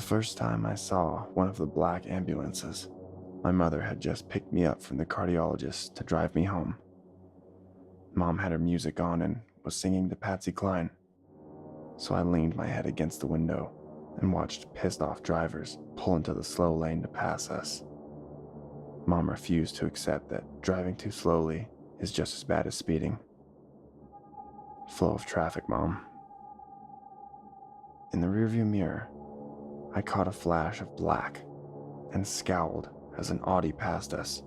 first time I saw one of the black ambulances, my mother had just picked me up from the cardiologist to drive me home. Mom had her music on and was singing to Patsy Cline, so I leaned my head against the window and watched pissed-off drivers pull into the slow lane to pass us. Mom refused to accept that driving too slowly is just as bad as speeding. Flow of traffic, Mom. In the rearview mirror, I caught a flash of black and scowled as an Audi passed us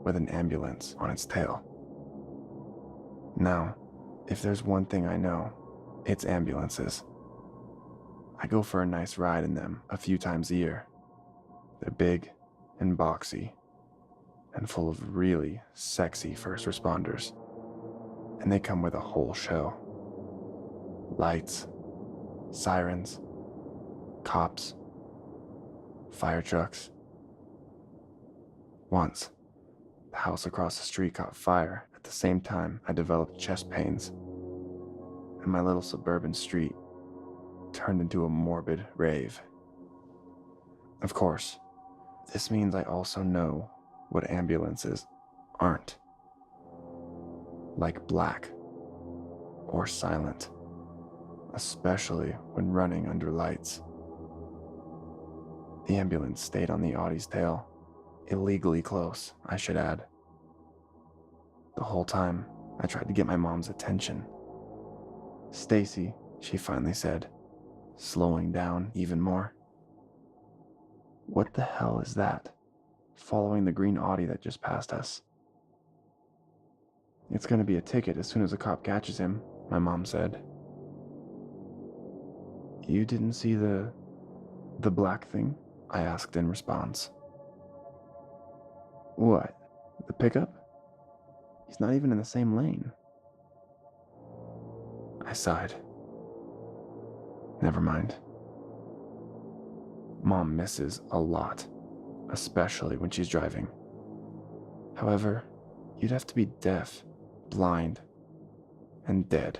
with an ambulance on its tail. Now, if there's one thing I know, it's ambulances. I go for a nice ride in them a few times a year. They're big and boxy and full of really sexy first responders. And they come with a whole show. Lights, sirens, cops, fire trucks. Once, the house across the street caught fire at the same time I developed chest pains, and my little suburban street turned into a morbid rave. Of course, this means I also know what ambulances aren't. Like black or silent, especially when running under lights. The ambulance stayed on the Audi's tail, illegally close, I should add. The whole time, I tried to get my mom's attention. "Stacy," she finally said, slowing down even more. "What the hell is that, following the green Audi that just passed us?" "It's gonna be a ticket as soon as a cop catches him," my mom said. "You didn't see the black thing?" I asked in response. "What? The pickup? He's not even in the same lane." I sighed. Never mind. Mom misses a lot, especially when she's driving. However, you'd have to be deaf, blind, and dead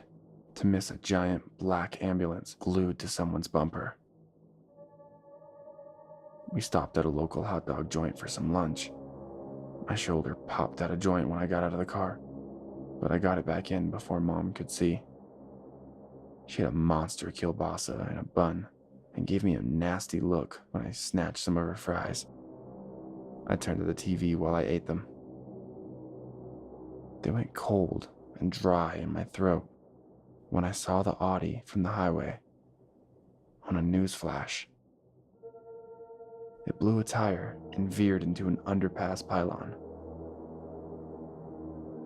to miss a giant black ambulance glued to someone's bumper. We stopped at a local hot dog joint for some lunch. My shoulder popped out of joint when I got out of the car, but I got it back in before Mom could see. She had a monster kielbasa in a bun and gave me a nasty look when I snatched some of her fries. I turned to the TV while I ate them. They went cold and dry in my throat when I saw the Audi from the highway on a news flash. It blew a tire and veered into an underpass pylon.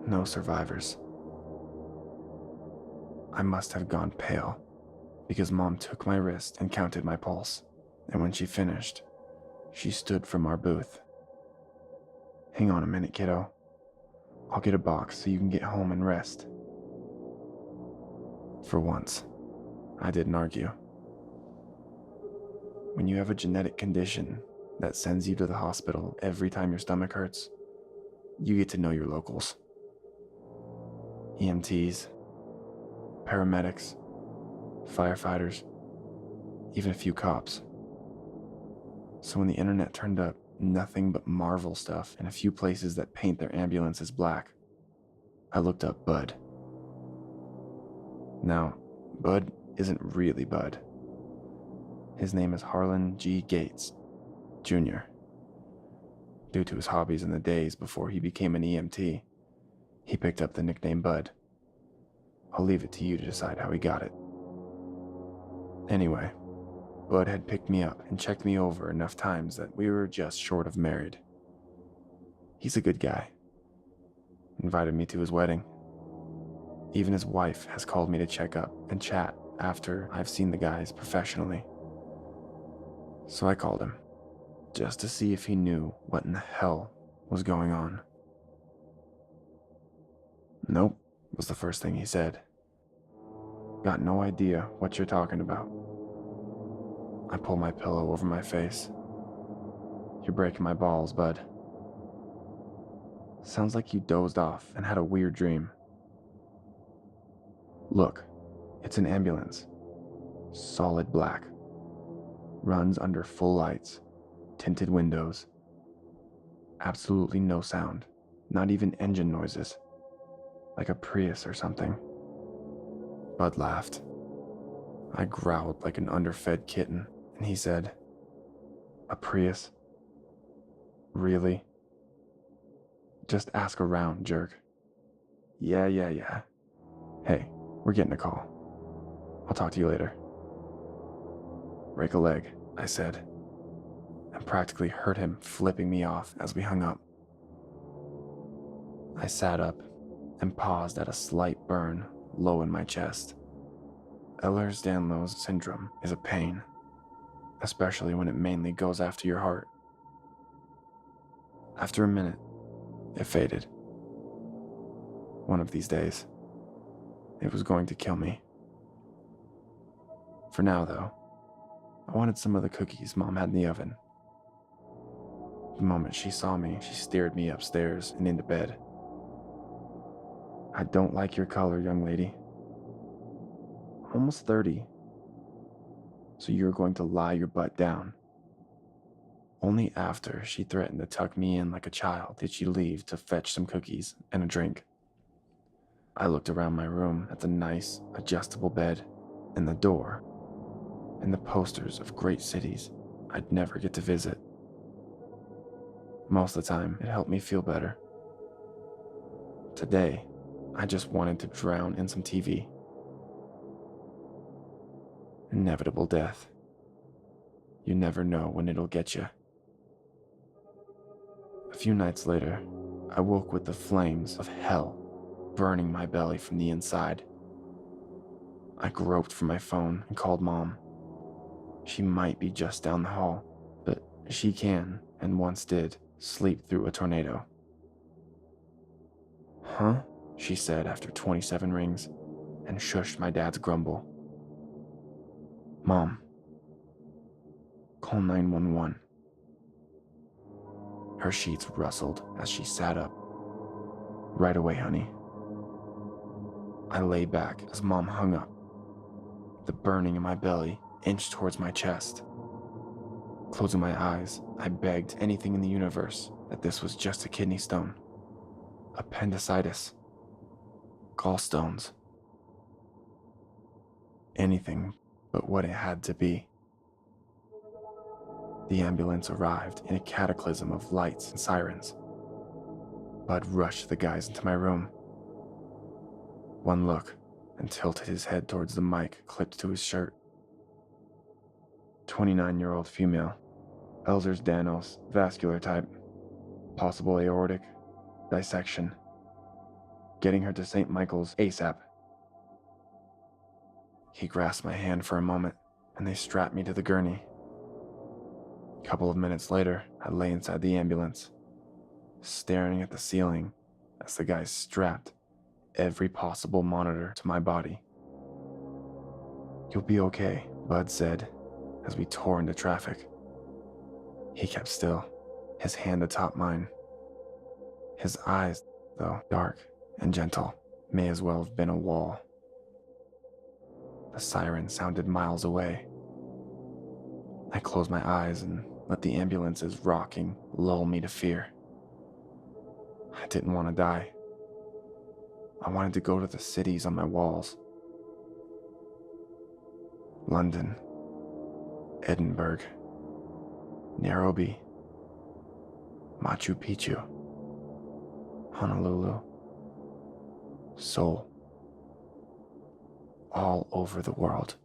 No survivors. I must have gone pale because Mom took my wrist and counted my pulse, and when she finished, she stood from our booth. "Hang on a minute, kiddo. I'll get a box so you can get home and rest." For once, I didn't argue. When you have a genetic condition that sends you to the hospital every time your stomach hurts, you get to know your locals. EMTs, paramedics, firefighters, even a few cops. So when the internet turned up nothing but Marvel stuff and a few places that paint their ambulances black, I looked up Bud. Now, Bud isn't really Bud. His name is Harlan G. Gates, Jr. Due to his hobbies in the days before he became an EMT, he picked up the nickname Bud. I'll leave it to you to decide how he got it. Anyway, Bud had picked me up and checked me over enough times that we were just short of married. He's a good guy. Invited me to his wedding. Even his wife has called me to check up and chat after I've seen the guys professionally. So I called him, just to see if he knew what in the hell was going on. "Nope," was the first thing he said. "Got no idea what you're talking about." I pull my pillow over my face. "You're breaking my balls, Bud. Sounds like you dozed off and had a weird dream." "Look, it's an ambulance. Solid black. runs under full lights, tinted windows. Absolutely no sound, not even engine noises, like a Prius or something. Bud laughed. I growled like an underfed kitten, and he said, "A Prius? Really? Just ask around, jerk." Yeah. Hey, we're getting a call. I'll talk to you later. Break a leg, I said, and practically heard him flipping me off as we hung up. I sat up and paused at a slight burn low in my chest. Ehlers-Danlos syndrome is a pain, especially when it mainly goes after your heart. After a minute, it faded. One of these days, it was going to kill me. For now, though, I wanted some of the cookies Mom had in the oven. The moment she saw me, she steered me upstairs and into bed. "I don't like your color, young lady. Almost 30. So you're going to lie your butt down." Only after she threatened to tuck me in like a child did she leave to fetch some cookies and a drink. I looked around my room at the nice, adjustable bed, and the door, and the posters of great cities I'd never get to visit. Most of the time, it helped me feel better. Today, I just wanted to drown in some TV. Inevitable death. You never know when it'll get you. A few nights later, I woke with the flames of hell burning my belly from the inside. I groped for my phone and called Mom. She might be just down the hall, but she can, and once did, sleep through a tornado. "Huh?" she said after 27 rings, and shushed my dad's grumble. "Mom, call 911. Her sheets rustled as she sat up. "Right away, honey." I lay back as Mom hung up. The burning in my belly inched towards my chest. Closing my eyes, I begged anything in the universe that this was just a kidney stone, appendicitis, gallstones. Anything but what it had to be. The ambulance arrived in a cataclysm of lights and sirens. Bud rushed the guys into my room. One look, and tilted his head towards the mic clipped to his shirt. 29-year-old female, Ehlers-Danlos, vascular type, possible aortic, dissection. Getting her to St. Michael's ASAP. He grasped my hand for a moment, and they strapped me to the gurney. A couple of minutes later, I lay inside the ambulance, staring at the ceiling as the guys strapped every possible monitor to my body. "You'll be okay," Bud said, as we tore into traffic. He kept still, his hand atop mine. His eyes, though dark and gentle, may as well have been a wall. The siren sounded miles away. I closed my eyes and let the ambulance's rocking lull me to fear. I didn't want to die. I wanted to go to the cities on my walls. London, Edinburgh, Nairobi, Machu Picchu, Honolulu, Seoul, all over the world.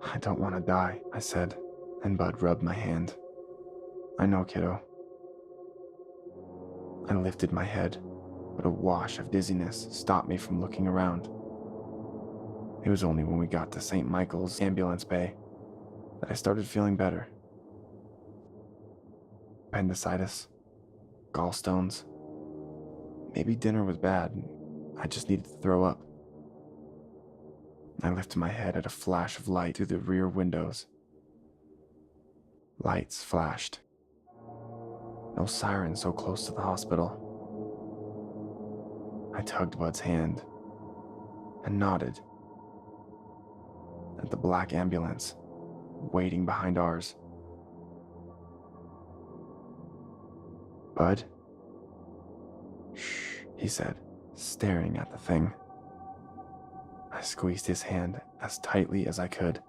"I don't want to die," I said, and Bud rubbed my hand. "I know, kiddo." I lifted my head, but a wash of dizziness stopped me from looking around. It was only when we got to St. Michael's ambulance bay that I started feeling better. Appendicitis, gallstones. Maybe dinner was bad. I just needed to throw up. I lifted my head at a flash of light through the rear windows. Lights flashed. No siren so close to the hospital. I tugged Bud's hand and nodded at the black ambulance waiting behind ours. "Bud?" "Shh," he said, staring at the thing. I squeezed his hand as tightly as I could.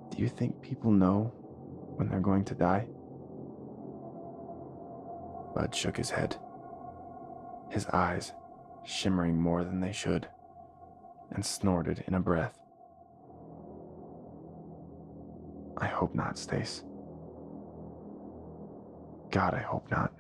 "Do you think people know when they're going to die?" Bud shook his head, his eyes shimmering more than they should, and snorted in a breath. "I hope not, Stace. God, I hope not."